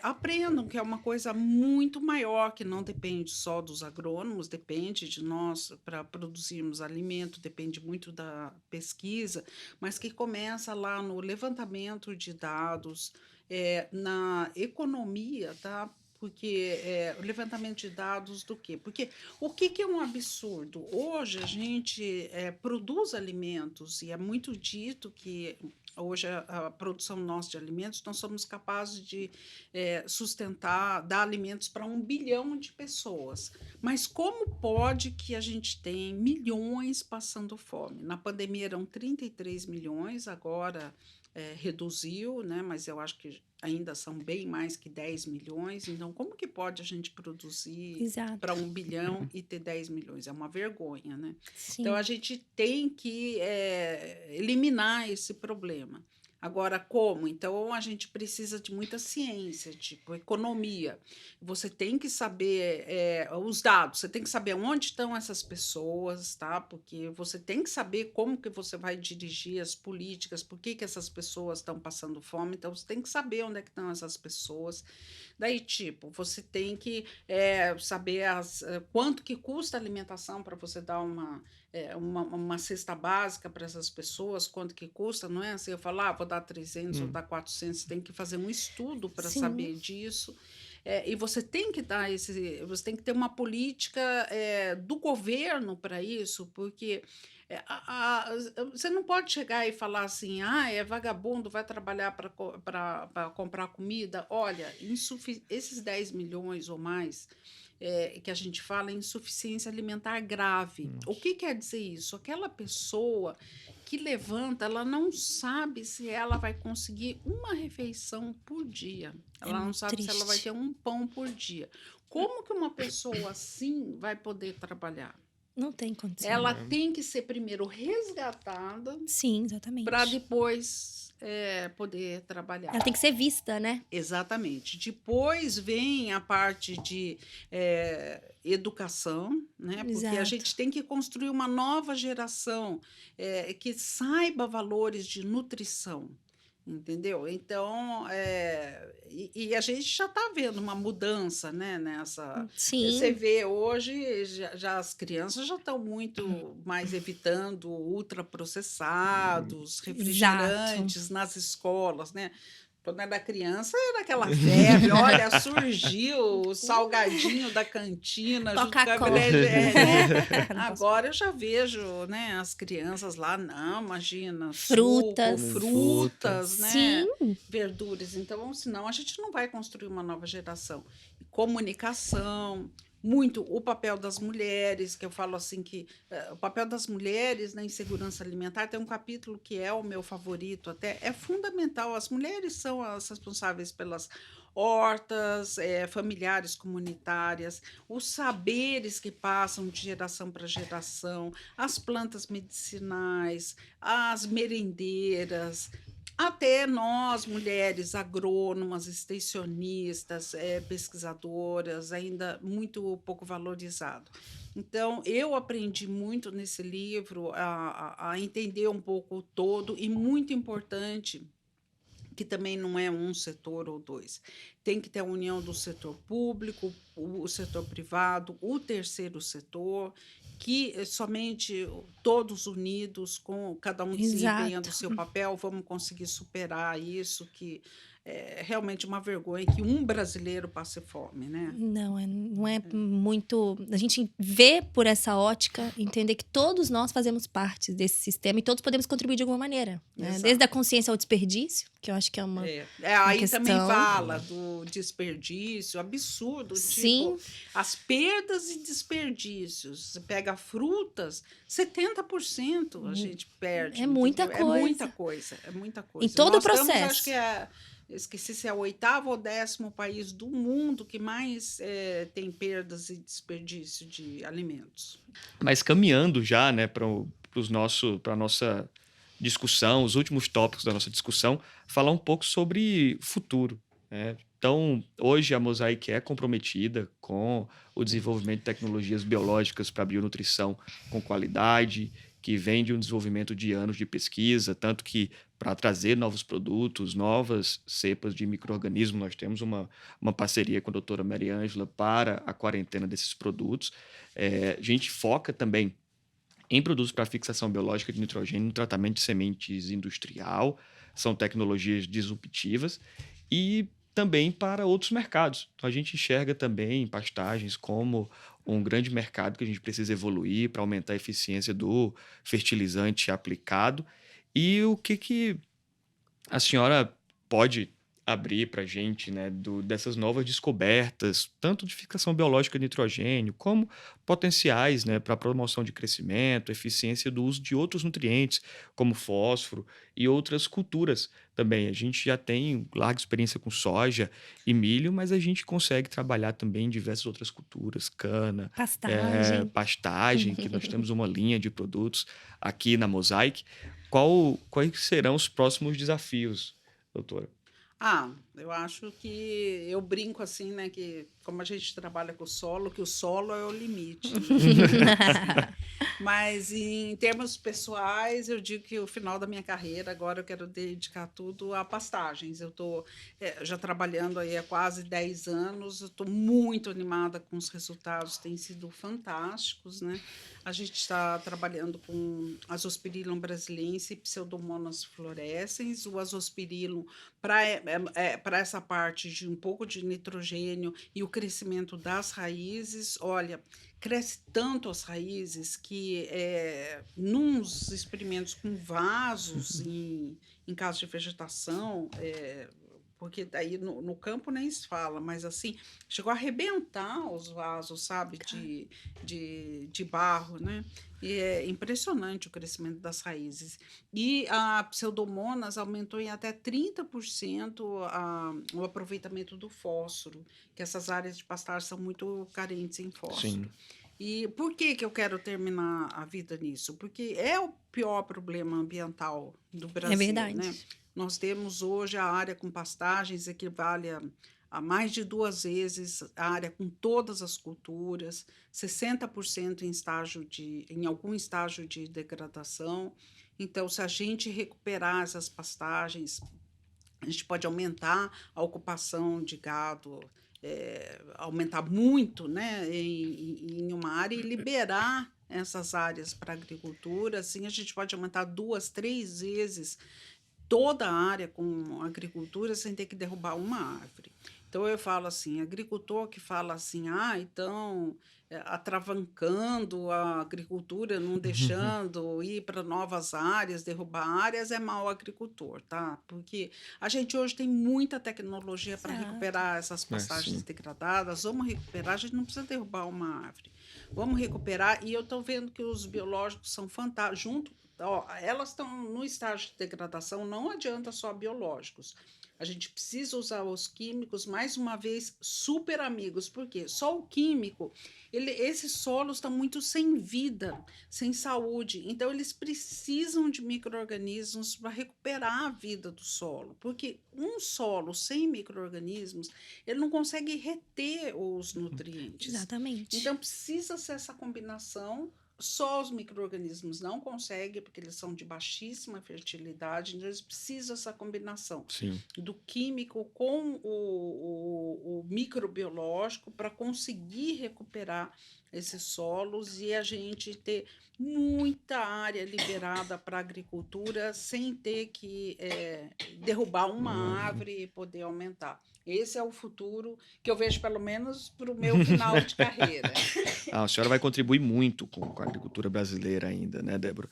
aprendam que é uma coisa muito maior, que não depende só dos agrônomos, depende de nós para produzirmos produzimos alimento, depende muito da pesquisa, mas que começa lá no levantamento de dados, na economia, tá? Porque o levantamento de dados do quê? Porque o que, que é um absurdo? Hoje a gente produz alimentos e é muito dito que hoje a produção nossa de alimentos, nós somos capazes de sustentar, dar alimentos para 1 bilhão de pessoas. Mas como pode que a gente tem milhões passando fome? Na pandemia eram 33 milhões, agora reduziu, né? Mas eu acho que ainda são bem mais que 10 milhões. Então, como que pode a gente produzir Exato. para 1 bilhão e ter 10 milhões? É uma vergonha, né? Sim. Então, a gente tem que eliminar esse problema. Agora, como? Então, a gente precisa de muita ciência, tipo economia. Você tem que saber os dados, você tem que saber onde estão essas pessoas, tá? Porque você tem que saber como que você vai dirigir as políticas, por que que essas pessoas estão passando fome. Então, você tem que saber onde é que estão essas pessoas. Daí, tipo, você tem que saber quanto que custa a alimentação para você dar uma cesta básica para essas pessoas, quanto que custa, não é assim, eu falo, vou dar 300, vou dar 400, você tem que fazer um estudo para Sim. saber disso. E você tem que você tem que ter uma política do governo para isso, porque você não pode chegar e falar assim, é vagabundo, vai trabalhar para comprar comida. Olha, esses 10 milhões ou mais que a gente fala é insuficiência alimentar grave. O que quer dizer isso? Aquela pessoa que levanta, ela não sabe se ela vai conseguir uma refeição por dia. Ela não sabe se ela vai ter um pão por dia. Como que uma pessoa assim vai poder trabalhar? Não tem condição. Ela tem que ser primeiro resgatada. Sim, exatamente. Para depois poder trabalhar. Ela tem que ser vista, né? Exatamente. Depois vem a parte de educação, né? Porque a gente tem que construir uma nova geração que saiba valores de nutrição. Entendeu? Então, e a gente já está vendo uma mudança, né, nessa. Sim. Você vê hoje, já as crianças já estão muito mais evitando ultraprocessados, refrigerantes nas escolas, né? Quando era criança, era aquela febre. Olha, surgiu o salgadinho da cantina. Coca-Cola. Agora eu já vejo, né, as crianças lá, não, imagina. Frutas. Suco, frutas, né? Sim. Verduras. Então, senão a gente não vai construir uma nova geração. Comunicação. Muito o papel das mulheres, que eu falo assim que o papel das mulheres na insegurança alimentar, tem um capítulo que é o meu favorito até, é fundamental. As mulheres são as responsáveis pelas hortas, familiares comunitárias, os saberes que passam de geração para geração, as plantas medicinais, as merendeiras, até nós, mulheres agrônomas, extensionistas, pesquisadoras, ainda muito pouco valorizado. Então, eu aprendi muito nesse livro a entender um pouco o todo, e muito importante, que também não é um setor ou dois. Tem que ter a união do setor público, o setor privado, o terceiro setor, que somente todos unidos, com cada um desempenhando o seu papel, vamos conseguir superar isso, que é realmente uma vergonha que um brasileiro passe fome, né? Não é muito. A gente vê por essa ótica, entender que todos nós fazemos parte desse sistema e todos podemos contribuir de alguma maneira. Né? Desde a consciência ao desperdício, que eu acho que é uma. Aí questão. Também fala do desperdício, absurdo. Sim. Tipo, as perdas e desperdícios. Você pega frutas, 70% a gente perde. É muita entendeu? coisa. É muita coisa. É muita coisa. Em todo Nós o processo. Acho que esqueci se é o 8º ou 10º país do mundo que mais tem perdas e desperdício de alimentos. Mas caminhando já, né, para a nossa discussão, os últimos tópicos da nossa discussão, falar um pouco sobre futuro, né? Então, hoje a Mosaic é comprometida com o desenvolvimento de tecnologias biológicas para bionutrição com qualidade, que vem de um desenvolvimento de anos de pesquisa, tanto que para trazer novos produtos, novas cepas de micro-organismos, nós temos uma parceria com a doutora Mariângela para a quarentena desses produtos. A gente foca também em produtos para fixação biológica de nitrogênio no tratamento de sementes industrial. São tecnologias disruptivas e também para outros mercados. Então, a gente enxerga também pastagens como um grande mercado que a gente precisa evoluir para aumentar a eficiência do fertilizante aplicado. E o que a senhora pode abrir para a gente, né, dessas novas descobertas, tanto de fixação biológica de nitrogênio, como potenciais, né, para a promoção de crescimento, eficiência do uso de outros nutrientes, como fósforo e outras culturas também. A gente já tem larga experiência com soja e milho, mas a gente consegue trabalhar também em diversas outras culturas, cana, Pastagem. pastagem, que nós temos uma linha de produtos aqui na Mosaic. Quais serão os próximos desafios, doutora? Eu acho que eu brinco assim, né, que como a gente trabalha com o solo, que o solo é o limite, né? Mas em termos pessoais, eu digo que o final da minha carreira, agora eu quero dedicar tudo a pastagens. Eu estou já trabalhando aí há quase 10 anos, eu estou muito animada com os resultados, têm sido fantásticos, né? A gente está trabalhando com Azospirillum brasiliense e Pseudomonas fluorescens, o Azospirillum para essa parte de um pouco de nitrogênio e o crescimento das raízes. Olha, cresce tanto as raízes que, nos experimentos com vasos, em caso de vegetação, porque daí no campo nem se fala, mas assim, chegou a arrebentar os vasos, sabe, de barro, né? E é impressionante o crescimento das raízes. E a Pseudomonas aumentou em até 30% o aproveitamento do fósforo, que essas áreas de pastagem são muito carentes em fósforo. Sim. E por que eu quero terminar a vida nisso? Porque é o pior problema ambiental do Brasil, verdade. né? Nós temos hoje a área com pastagens equivale a mais de 2 vezes a área com todas as culturas, 60% em algum estágio de degradação. Então, se a gente recuperar essas pastagens, a gente pode aumentar a ocupação de gado, aumentar muito, né, em uma área e liberar essas áreas para a agricultura. Assim, a gente pode aumentar 2, 3 vezes toda a área com agricultura sem ter que derrubar uma árvore. Então, eu falo assim, agricultor que fala assim, então, atravancando a agricultura, não deixando ir para novas áreas, derrubar áreas, é mau agricultor, tá? Porque a gente hoje tem muita tecnologia para Exato. recuperar essas pastagens Sim. degradadas, vamos recuperar, a gente não precisa derrubar uma árvore. Vamos recuperar, e eu estou vendo que os biológicos são fantásticos, elas estão no estágio de degradação, não adianta só biológicos. A gente precisa usar os químicos, mais uma vez, super amigos, porque só o químico, esses solos estão muito sem vida, sem saúde, então eles precisam de micro-organismos para recuperar a vida do solo, porque um solo sem micro-organismos, ele não consegue reter os nutrientes. Exatamente. Então, precisa ser essa combinação. Só os micro-organismos não conseguem, porque eles são de baixíssima fertilidade, então eles precisam dessa combinação. Sim. Do químico com o microbiológico para conseguir recuperar esses solos e a gente ter muita área liberada para a agricultura sem ter que derrubar uma árvore e poder aumentar. Esse é o futuro que eu vejo, pelo menos, para o meu final de carreira. A senhora vai contribuir muito com a agricultura brasileira ainda, né, Débora?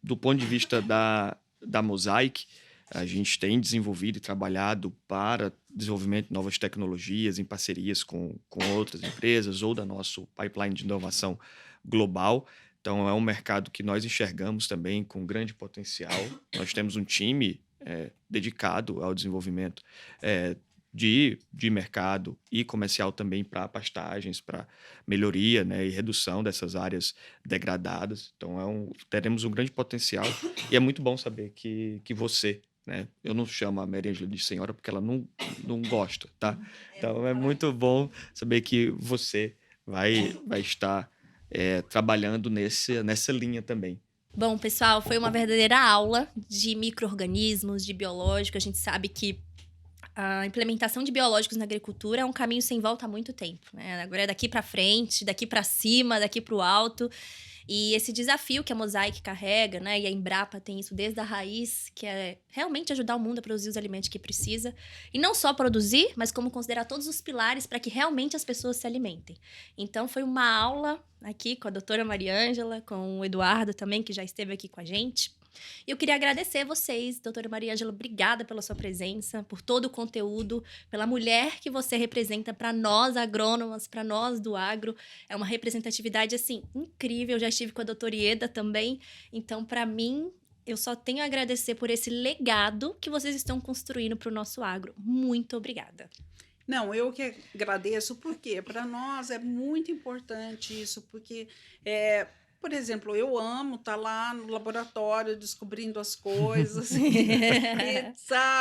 Do ponto de vista da Mosaic, a gente tem desenvolvido e trabalhado para desenvolvimento de novas tecnologias em parcerias com outras empresas ou da nosso pipeline de inovação global. Então, é um mercado que nós enxergamos também com grande potencial. Nós temos um time dedicado ao desenvolvimento de mercado e comercial também para pastagens, para melhoria, né, e redução dessas áreas degradadas. Então, teremos um grande potencial e é muito bom saber que você, né, eu não chamo a Maria Ângela de senhora porque ela não gosta, tá? Então, é muito bom saber que você vai estar trabalhando nessa linha também. Bom, pessoal, foi uma verdadeira aula de micro-organismos, de biológico. A gente sabe que a implementação de biológicos na agricultura é um caminho sem volta há muito tempo, né? Agora é daqui para frente, daqui para cima, daqui para o alto. E esse desafio que a Mosaic carrega, né, e a Embrapa tem isso desde a raiz, que é realmente ajudar o mundo a produzir os alimentos que precisa. E não só produzir, mas como considerar todos os pilares para que realmente as pessoas se alimentem. Então, foi uma aula aqui com a doutora Mariângela, com o Eduardo também, que já esteve aqui com a gente. E eu queria agradecer vocês, doutora Mariângela, obrigada pela sua presença, por todo o conteúdo, pela mulher que você representa para nós agrônomas, para nós do agro. É uma representatividade, assim, incrível. Eu já estive com a doutora Ieda também. Então, para mim, eu só tenho a agradecer por esse legado que vocês estão construindo para o nosso agro. Muito obrigada. Não, eu que agradeço, porque para nós é muito importante isso, porque, por exemplo, eu amo estar lá no laboratório descobrindo as coisas, e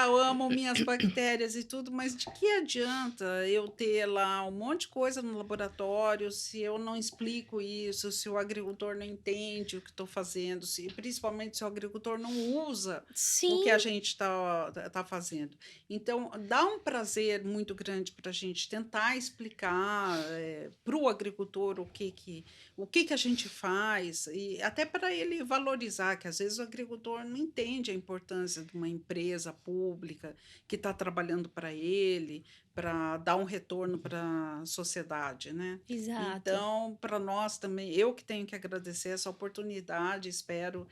eu amo minhas bactérias e tudo, mas de que adianta eu ter lá um monte de coisa no laboratório se eu não explico isso, se o agricultor não entende o que estou fazendo, principalmente se o agricultor não usa o que a gente tá fazendo. Então, dá um prazer muito grande para a gente tentar explicar para o agricultor o que a gente faz, e até para ele valorizar, que às vezes o agricultor não entende a importância de uma empresa pública que está trabalhando para ele, para dar um retorno para a sociedade, né? Exato. Então, para nós também, eu que tenho que agradecer essa oportunidade, espero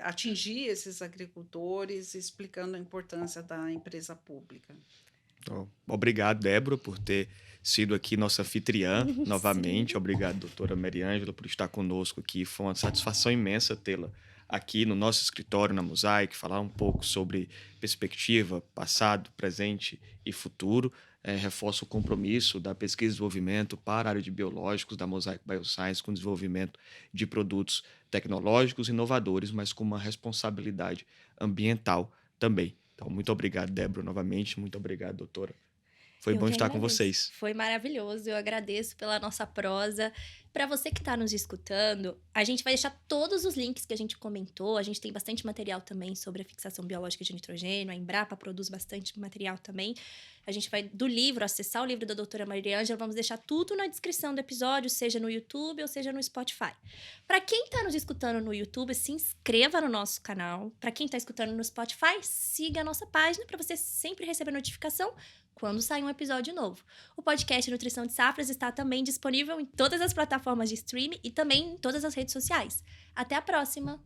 atingir esses agricultores, explicando a importância da empresa pública. Obrigado, Débora, por ter sido aqui nossa anfitriã novamente. Sim. Obrigado, doutora Mariângela, por estar conosco aqui. Foi uma satisfação imensa tê-la aqui no nosso escritório na Mosaic, falar um pouco sobre perspectiva, passado, presente e futuro. Reforço o compromisso da pesquisa e desenvolvimento para a área de biológicos da Mosaic Bioscience com desenvolvimento de produtos tecnológicos inovadores, mas com uma responsabilidade ambiental também. Então, muito obrigado, Débora, novamente. Muito obrigado, doutora. Foi bom estar com vocês. Foi maravilhoso. Eu agradeço pela nossa prosa. Para você que está nos escutando, a gente vai deixar todos os links que a gente comentou. A gente tem bastante material também sobre a fixação biológica de nitrogênio. A Embrapa produz bastante material também. A gente vai, do livro, acessar o livro da doutora Mariângela. Vamos deixar tudo na descrição do episódio, seja no YouTube ou seja no Spotify. Para quem está nos escutando no YouTube, se inscreva no nosso canal. Para quem está escutando no Spotify, siga a nossa página para você sempre receber notificação quando sair um episódio novo. O podcast Nutrição de Safras está também disponível em todas as plataformas de streaming e também em todas as redes sociais. Até a próxima!